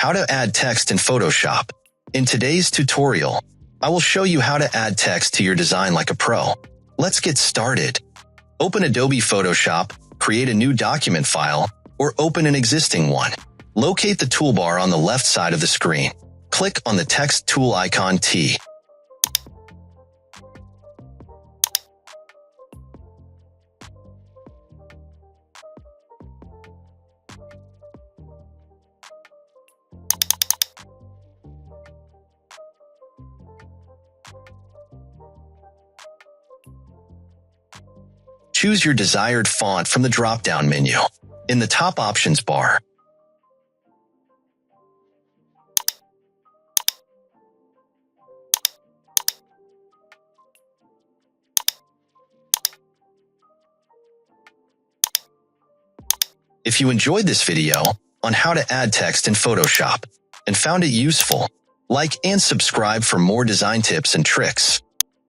How to add text in Photoshop. In today's tutorial, I will show you how to add text to your design like a pro. Let's get started. Open Adobe Photoshop, create a new document file, or open an existing one. Locate the toolbar on the left side of the screen. Click on the text tool icon T. Choose your desired font from the drop-down menu. In the top options bar, if you enjoyed this video on how to add text in Photoshop and found it useful, like and subscribe for more design tips and tricks.